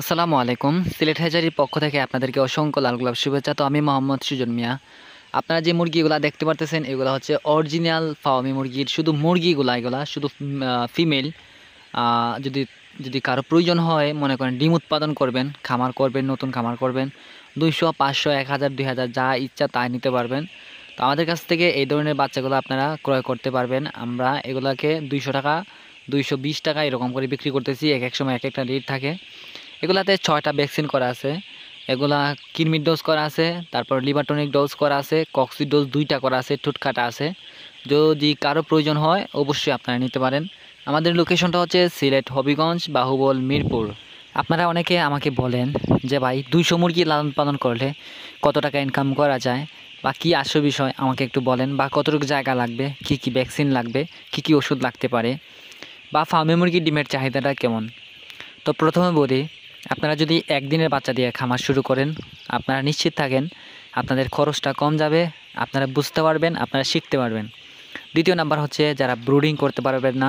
আসসালামু আলাইকুম। সিলেট হ্যাচারির পক্ষ থেকে আপনাদেরকে অসংখ্য লাল গোলাপ শুভেচ্ছা। তো আমি মোহাম্মদ সুজন মিয়া। আপনারা যে মুরগিগুলা দেখতে পারতেছেন এগুলা হচ্ছে অরিজিনাল ফার্মি মুরগির, শুধু মুরগিগুলা এগুলা শুধু ফিমেল। যদি যদি কারো প্রয়োজন হয়, মনে করেন ডিম উৎপাদন করবেন, খামার করবেন, নতুন খামার করবেন, 200, 500, 1000, 2000 যা ইচ্ছা তাই নিতে পারবেন। তো আমাদের কাছ থেকে এই ধরনের বাচ্চাগুলো আপনারা ক্রয় করতে পারবেন। আমরা এগুলাকে 200 টাকা, 220 টাকা এরকম করে বিক্রি করতেছি। এক এক সময় এক একটা রেট থাকে। এগুলাতে 6টা ভ্যাকসিন করা আছে। এগুলা কৃমির ডোজ করা আছে, তারপর লিভার টনিক ডোজ করা আছে, কক্সি ডোজ 2টা করা আছে, ঠুটকাটা আছে। যদি কারো প্রয়োজন হয় অবশ্যই আপনারা নিতে পারেন। আমাদের লোকেশনটা হচ্ছে সিলেট হবিগঞ্জ, বাহুবল, মিরপুর। আপনারা অনেকে আমাকে বলেন যে ভাই 200 মুরগি লালন পালন করলে কত টাকা ইনকাম করা যায়, বা কী আসল বিষয় আমাকে একটু বলেন, বা কতটুকু জায়গা লাগবে, কি কি ভ্যাকসিন লাগবে, কি কি ওষুধ লাগতে পারে, বা ফার্মে মুরগির ডিমের চাহিদাটা কেমন। তো প্রথমে বলি, আপনারা যদি একদিনের বাচ্চা দিয়ে খামার শুরু করেন, আপনারা নিশ্চিত থাকেন আপনাদের খরচটা কম যাবে, আপনারা বুঝতে পারবেন, আপনারা শিখতে পারবেন। দ্বিতীয় নাম্বার হচ্ছে যারা ব্রুডিং করতে পারবেন না,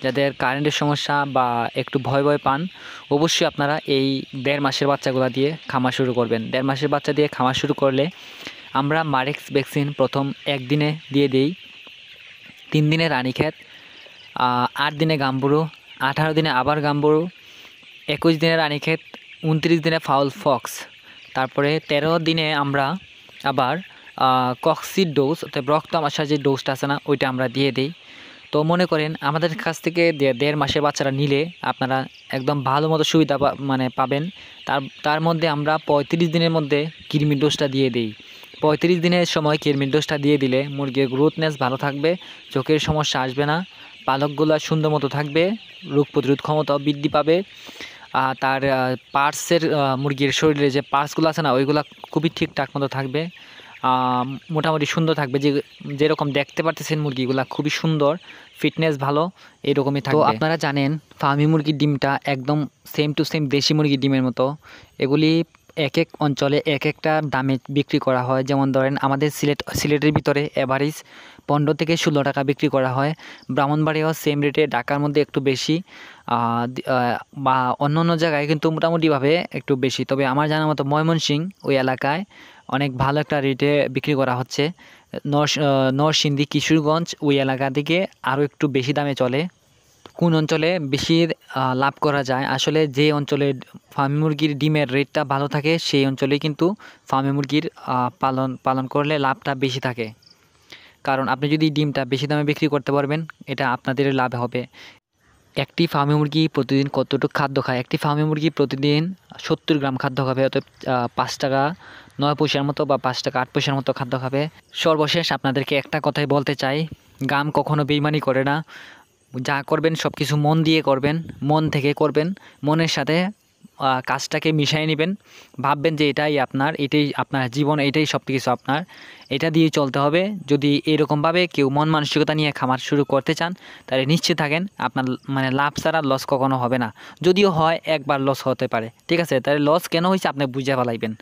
যাদের কারেন্টের সমস্যা বা একটু ভয় ভয় পান, অবশ্যই আপনারা এই 1.5 মাসের বাচ্চাগুলো দিয়ে খামার শুরু করবেন। 1.5 মাসের বাচ্চা দিয়ে খামার শুরু করলে আমরা মারেক্স ভ্যাকসিন প্রথম একদিনে দিয়ে দিই, 3 দিনে রানীক্ষেত, 8 দিনে গাম্বুরু, 18 দিনে আবার গাম্বুরু, 21 দিনে রানীক্ষেত, 29 দিনে ফাউল ফক্স, তারপরে 13 দিনে আমরা আবার কক্সির ডোজ, অর্থাৎ রক্ত আমাশার যে ডোজটা আছে না, ওইটা আমরা দিয়ে দিই। তো মনে করেন আমাদের কাছ থেকে 1.5 মাসের বাচ্চারা নিলে আপনারা একদম ভালো মতো সুবিধা পাবেন। তার মধ্যে আমরা 35 দিনের মধ্যে কৃমির ডোজটা দিয়ে দিই। 35 দিনের সময় কৃমির ডোজটা দিয়ে দিলে মুরগির গ্রোথনেস ভালো থাকবে, চোখের সমস্যা আসবে না, পালকগুলো সুন্দর মতো থাকবে, রোগ প্রতিরোধ ক্ষমতাও বৃদ্ধি পাবে। তার পার্টসের, মুরগির শরীরে যে পার্টসগুলো আছে না, ওইগুলো খুবই ঠিকঠাক মতো থাকবে, মোটামুটি সুন্দর থাকবে। যেরকম দেখতে পারতেছেন মুরগিগুলা খুবই সুন্দর, ফিটনেস ভালো, এরকমই থাকবে। তো আপনারা জানেন ফার্মি মুরগির ডিমটা একদম সেম টু সেম দেশি মুরগির ডিমের মতো। এগুলি এক এক অঞ্চলে এক একটা দামে বিক্রি করা হয়। যেমন ধরেন আমাদের সিলেটের ভিতরে এভারেজ 15 থেকে 16 টাকা বিক্রি করা হয়। ব্রাহ্মণবাড়িয়াও সেম রেটে, ঢাকার মধ্যে একটু বেশি, বা অন্য অন্য জায়গায় কিন্তু মোটামুটিভাবে একটু বেশি। তবে আমার জানার মতো ময়মনসিংহ ওই এলাকায় অনেক ভালো একটা রেটে বিক্রি করা হচ্ছে। নরসিংদী, কিশোরগঞ্জ ওই এলাকা থেকে আরও একটু বেশি দামে চলে। কোন অঞ্চলে বেশি লাভ করা যায়, আসলে যে অঞ্চলে ফার্মি মুরগির ডিমের রেটটা ভালো থাকে সেই অঞ্চলেই কিন্তু ফার্মি মুরগির পালন করলে লাভটা বেশি থাকে। কারণ আপনি যদি ডিমটা বেশি দামে বিক্রি করতে পারবেন, এটা আপনাদের লাভ হবে। একটি ফার্মি মুরগি প্রতিদিন কতটুকু খাদ্য খায়? একটি ফার্মি মুরগি প্রতিদিন 70 গ্রাম খাদ্য খাবে, অর্থাৎ 5 টাকা 9 পয়সার মতো বা 5 টাকা 8 পয়সার মতো খাদ্য খাবে। সর্বশেষ আপনাদেরকে একটা কথাই বলতে চাই, গাম কখনো বেইমানি করে না। যা করবেন সব কিছু মন দিয়ে করবেন, মন থেকে করবেন, মনের সাথে কাজটাকে মিশিয়ে নেবেন। ভাববেন যে এটাই আপনার জীবন, এটাই সব কিছু আপনার, এটা দিয়ে চলতে হবে। যদি এরকমভাবে কেউ মন মানসিকতা নিয়ে খামার শুরু করতে চান, তাহলে নিশ্চিত থাকেন আপনার মানে লাভ ছাড়া লস কখনো হবে না। যদিও হয় একবার লস হতে পারে, ঠিক আছে, তাহলে লস কেন হয়েছে আপনি বুঝে ফেলাইবেন।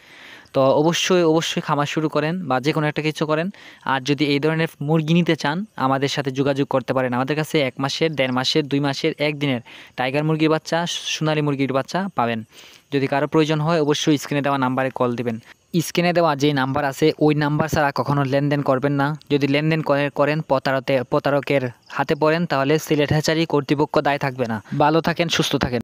তো অবশ্যই খামার শুরু করেন বা যে কোনো একটা কিছু করেন। আর যদি এই ধরনের মুরগি নিতে চান আমাদের সাথে যোগাযোগ করতে পারেন। আমাদের কাছে 1 মাসের, 1.5 মাসের, 2 মাসের, 1 দিনের টাইগার মুরগির বাচ্চা, সোনালী মুরগির বাচ্চা পাবেন। যদি কারো প্রয়োজন হয় অবশ্যই স্ক্রিনে দেওয়া নাম্বারে কল দিবেন। স্ক্রিনে দেওয়া যে নাম্বার আছে ওই নাম্বার ছাড়া কখনো লেনদেন করবেন না। যদি লেনদেন করেন প্রতারকের হাতে পড়েন, তাহলে সিলেট হ্যাচারি কর্তৃপক্ষ দায় থাকবে না। ভালো থাকেন, সুস্থ থাকেন।